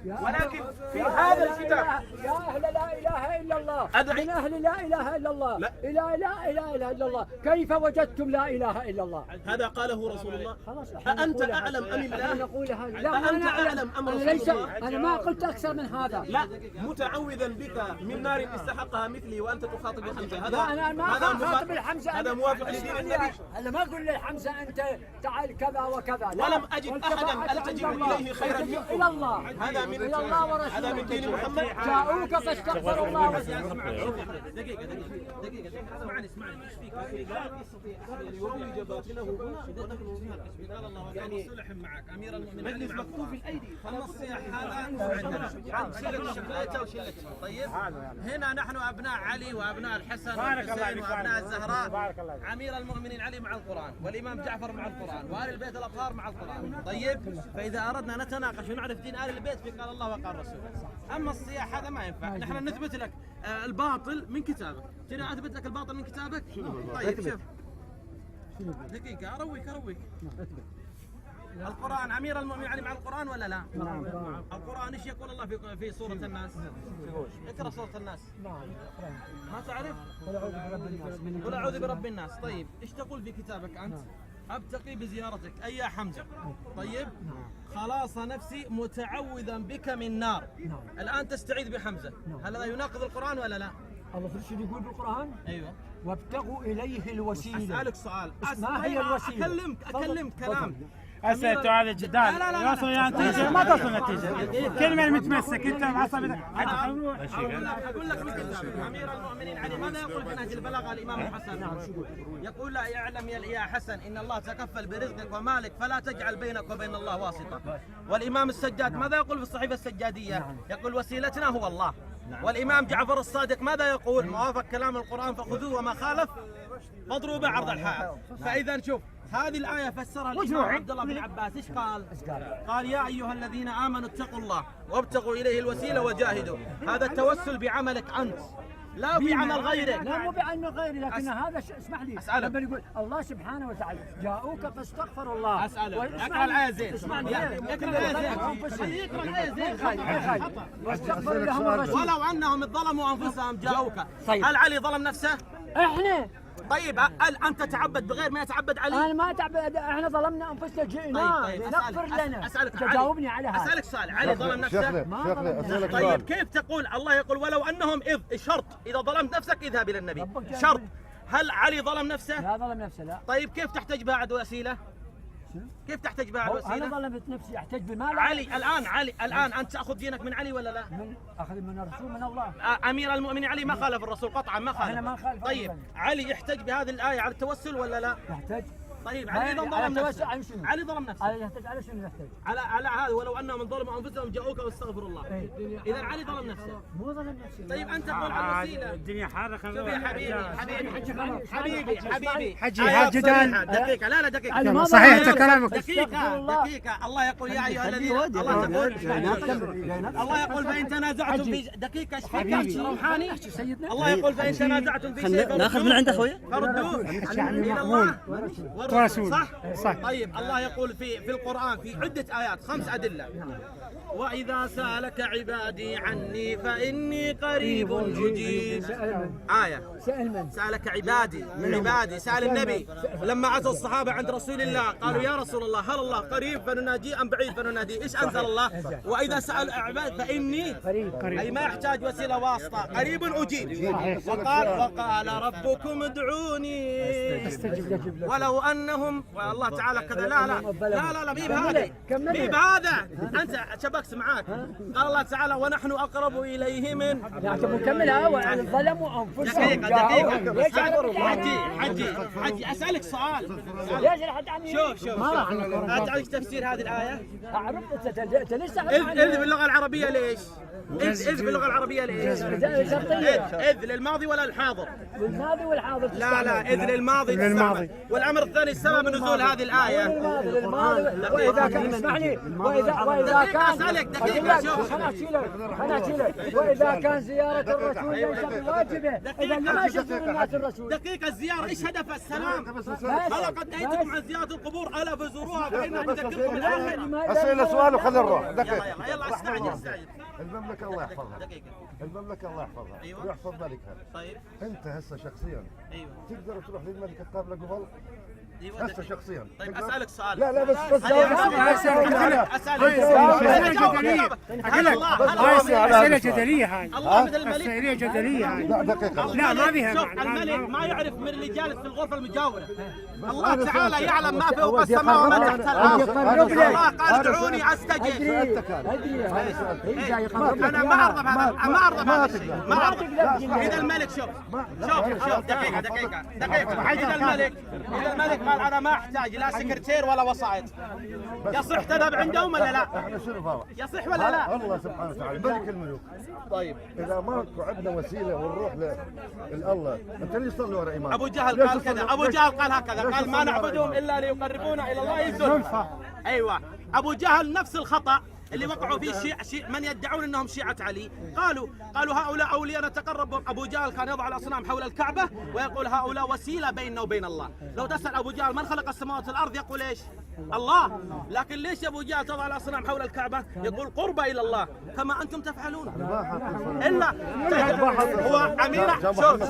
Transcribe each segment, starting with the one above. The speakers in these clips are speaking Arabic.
ولكن في هذا الكتاب يا أهل لا إله إلا الله، أدعي من أهل لا إله إلا الله، لا. إلى لا إله إلا الله، كيف وجدتم لا إله إلا الله؟ هذا قاله رسول الله. خلاص أأنت أعلم أم الله؟ نقول هذا. لا أأنت أنا أعلم أم أنا رسول ليس الله؟ أنا ما قلت أكثر من هذا. لا، متعوذا بك من نار استحقها مثلي وأنت تخاطب حمزة. لا أنا ما خاطب الحمزة. هذا موافق لدين النبي. أنا ما أقول للحمزة أنت تعال كذا وكذا. لا. ولم أجد أحدا ألتجئ إليه خيرا منكم. إلى الله. هذا من إلى الله ورسوله. هذا من دين محمد. جاءوك فاستغفروا الله دقيقة اسمعني ايش فيك؟ يستطيع أن يروج باطنه هنا ونحن هنا. قال الله يعني صلح معك امير المؤمنين مجلس مكتوب الايدي. اما الصياح هذا عن شلة شفليته وشلته. طيب هنا نحن ابناء علي وابناء الحسن والحسين وابناء الزهراء. امير المؤمنين علي مع القران، والامام جعفر مع القران، وآل البيت الاطهار مع القران. طيب فاذا اردنا نتناقش ونعرف دين آل البيت في قال الله وقال الرسول. اما الصياح هذا ما ينفع. نحن نثبت لك الباطل من كتابك. تريد اثبت لك الباطل من كتابك؟ طيب شوف دقيقة أرويك القرآن أمير المؤمنين علي مع القرآن ولا لا؟ نعم. القرآن إيش يقول الله في سورة الناس؟ اقرأ سورة الناس. ما تعرف؟ قل أعوذ برب الناس. طيب إيش تقول في كتابك أنت؟ أبتقي بزيارتك أي يا حمزة. طيب خلاص نفسي متعوذا بك من نار. الآن تستعيذ بحمزة. هل هذا يناقض القرآن ولا لا؟ الله في شو يقول بالقرآن؟ أيوه. وابتغوا إليه الوسيلة. أسألك سؤال. ما هي الوسيلة؟ أكلمك كلام. أسألت هذا الجدال يوصل إلى نتيجة ما توصل نتيجة. كلمة المتمسك أنت معصب. أقول لك من كتاب أمير المؤمنين علي ماذا يقول في نهج البلاغة الإمام الحسن؟ يقول لا يعلم يا حسن إن الله تكفل برزقك ومالك فلا تجعل بينك وبين الله واسطة. والإمام السجاد ماذا يقول في الصحيفة السجادية؟ يقول وسيلتنا هو الله. والإمام جعفر الصادق ماذا يقول؟ موافق كلام القرآن فخذوه وما خالف فاضربوا بعرض الحائط. فإذا شوف هذه الآية فسرها الإمام عبد الله بن عباس. إيش قال؟ قال يا أيها الذين آمنوا اتقوا الله وابتغوا إليه الوسيلة وجاهدوا. هذا التوسل بعملك أنت لا بعمل غيرك. لا مو بعمل غيري لكن هذا اسمح لي. أسألك. لما يقول الله سبحانه وتعالى جاءوك فاستغفروا الله. أسألك اقرأ الآية زين. اسمعني اقرأ الآية زين. يقرأ الآية زين. واستغفروا لهم الرسول. ولو أنهم ظلموا أنفسهم جاءوك. طيب. هل علي ظلم نفسه؟ احنا طيب هل أنت تعبد بغير ما يتعبد علي؟ انا ما تعبد، احنا ظلمنا انفسنا جئنا لنغفر لنا. أسألك تجاوبني على هذا. أسألك سؤال. علي ظلم نفسه؟ طيب كيف تقول الله يقول ولو انهم شرط اذا ظلمت نفسك اذهب الى النبي شرط. هل علي ظلم نفسه؟ لا ظلم نفسه لا. طيب كيف تحتج بعد وسيله؟ كيف تحتج بعد انا وسيله؟ ظلمت نفسي احتج بمال. علي الان انت تاخذ دينك من علي ولا لا؟ من اخذ من الرسول من الله. امير المؤمنين علي ما خالف الرسول قطعا ما خالف. انا ما خالف. طيب علي يحتج بهذه الايه على التوسل ولا لا؟ يحتاج. طيب علي اذا ظلم نفسه. علي ظلم نفسه. يحتاج على شنو يحتاج؟ على هذا ولو انهم ظلموا انفسهم جاءوك واستغفروا الله. اذا علي ظلم نفسه. مو ظلم نفسه. طيب انت تقول عن وسيله. الدنيا حارة. شوف يا حبيبي حجي جدال. دقيقة لا دقيقة. صحيح كلامك. دقيقة الله يقول يا أيها الذين الله يقول فإن تنازعتم في دقيقة ايش فيك روحاني؟ الله يقول فإن تنازعتم في شيء ناخذ من عنده اخوي فردوه إلى الله ورسول. صح. طيب الله يقول في القرآن في عدة آيات 5 أدلة. وإذا سألك عبادي عني فإني قريب أجيب. آية سألك عبادي من عبادي. سأل النبي لما أتى الصحابة عند رسول الله قالوا يا رسول الله هل الله قريب فنناجيه أم بعيد فنناديه؟ إيش أنزل الله؟ وإذا سأل عباد فإني أي ما يحتاج وسيلة واسطة قريب أجيب. وقال ربكم ادعوني ولو أنهم والله تعالى كذا. لا مي بهذا أنت شبكت معاك. قال الله تعالى ونحن أقرب إليه من. لكن مكملها ظلموا أنفسهم. حجي أسألك سؤال. شوف ما تعرف تفسير هذه الآية؟ أعرف. أنت ليش إذ باللغة العربية ليش؟ إذ باللغة العربية ليش؟ إذ للماضي ولا الحاضر؟ للماضي والحاضر. لا إذ للماضي. والأمر الثاني ايش سبب نزول هذه الآية؟ وإذا كان اسمعني وإذا كان أسألك دقيقة شوف. خلنا أشيلك وإذا كان زيارة الرسول ليس بواجبه إذا لما يشوفون الناس الرسول. دقيقة الزيارة ايش هدفها؟ السلام. قد نهيتكم عن زيارة القبور ألا فزوروها فإنها تذكركم الآخر. أسئلة سؤال وخلينا نروح. دقيقة. يلا استعجل. المملكة الله يحفظها. دقيقة. المملكة الله يحفظها. أيوة. ويحفظ ملكها. طيب. أنت هسه شخصيا ايوه. تقدر تروح للملكة تقابله قبل؟ ايوه هسه دقيقة. شخصيا. طيب تقدر؟ أسألك سؤال. لا بس أسئلة جدلية هاي. الله مثل الملك. أسئلة جدلية هاي. لا دقيقة. لا ما فيها شوف معنى. الملك ما يعرف من اللي جالس في الغرفة المجاورة. الله تعالى يعلم ما فوق السماء وما تحت الأرض. الله قال ادعوني أستجب. أدري أنا ما أرضى بهذا الشيء. ما أرضى. إذا الملك شوف دقيقة. إذا الملك قال أنا ما أحتاج لا سكرتير ولا وسائط، يصح تذهب عندهم ولا لا؟ احنا شنو فاهم؟ يصح ولا لا؟ الله سبحانه وتعالى ملك الملوك. طيب إذا ماكو عندنا وسيلة ونروح لله، أنت ليش تصلي ورا إمام؟ أبو جهل قال كذا، أبو جهل قال هكذا، قال ما نعبدهم إلا ليقربونا إلى الله زلفى. أيوة أبو جهل نفس الخطأ اللي وقعوا فيه من يدعون انهم شيعة علي، قالوا هؤلاء اولياء نتقرب بهم. ابو جهل كان يضع الاصنام حول الكعبة ويقول هؤلاء وسيلة بيننا وبين الله. لو تسأل ابو جهل من خلق السماوات والارض يقول ايش؟ الله. لكن ليش ابو جهل تضع الاصنام حول الكعبة؟ يقول قرب الى الله كما انتم تفعلون. الا هو اميرة. شوف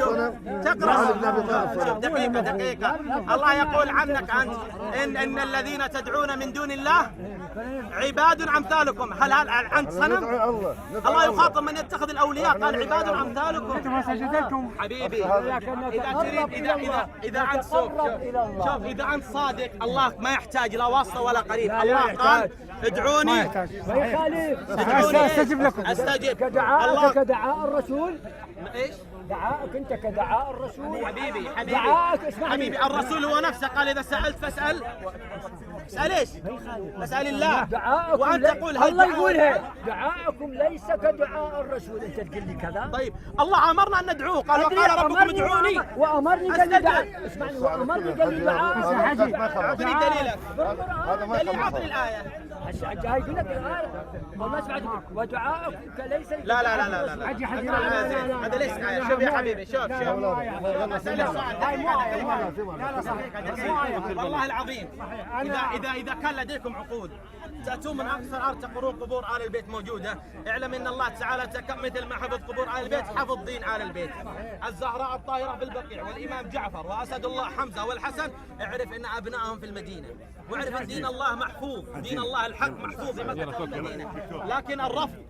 تقرا دقيقة. الله يقول عنك انت ان الذين تدعون من دون الله عباد امثالكم. هل انت صنم؟ الله يخاطب من يتخذ الاولياء قال عباد امثالكم. حبيبي اذا انت شوف اذا انت صادق الله ما يحتاج لا واسطه ولا قريب. الله قال ادعوني استجب لكم. استجب. كدعاء الرسول. ايش؟ دعاءك انت كدعاء الرسول. حبيبي الرسول هو نفسه قال اذا سالت فاسال. اسال ايش؟ اسال الله. وانت تقول الله يقولها دعاءكم ليس كدعاء الرسول. انت تقول لي كذا. طيب الله امرنا ان ندعوه، قال وقال ربكم ادعوني وامرني قال لي دعاء. اسمعني وامرني قال لي دعاء. اعطني دليلك. دليل اعطني الايه. جاي يقول لك والله سمعت ودعاءكم ليس. لا هذا ليس آية. شوف يا حبيبي شوف اسالك سؤال. والله العظيم اذا كان لديكم عقول تأتون من أقصى الأرض تقرون قبور آل البيت موجودة، اعلم أن الله تعالى مثل ما حفظ قبور آل البيت حفظ دين آل البيت. الزهراء الطاهرة في البقيع والإمام جعفر وأسد الله حمزة والحسن، اعرف أن أبنائهم في المدينة، واعرف أن دين الله محفوظ، دين الله الحق محفوظ في مكة والمدينة. لكن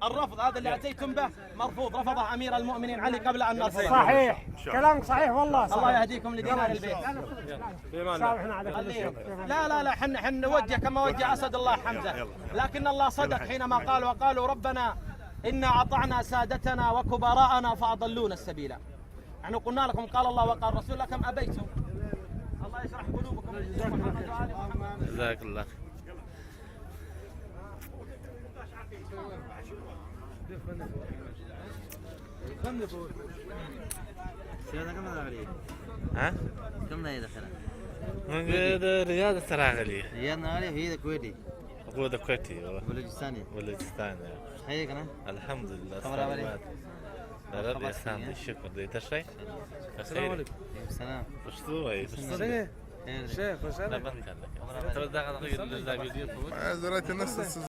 الرفض هذا اللي أتيتم به مرفوض، رفضه أمير المؤمنين علي قبل أن نرفضه. صحيح كلامك صحيح والله صحيح. الله يهديكم لدين آل البيت. لا احنا نوجه كما وجه أسد الله حمزة، لكن الله صدق حينما قال وقالوا ربنا إنا أطعنا سادتنا وكبراءنا فأضلونا السبيل. نحن قلنا لكم قال الله وقال الرسول لكم أبيتم. الله يشرح قلوبكم. جزاك الله. ها؟ كم نهاية دخلها؟ من رياض السراغلية. رياض نهارية هي كويتي. أقول كويتي والله. بلوچستاني. بلوچستان. هيك أنا. الحمد لله. خبر أولي. ربي يسامحك الشكر. ديت الشيء. السلام عليكم. السلام. وش تسوي؟ شيخ وش أنا بنتكلم. ترى ده غير الفيديو. معذرة الناس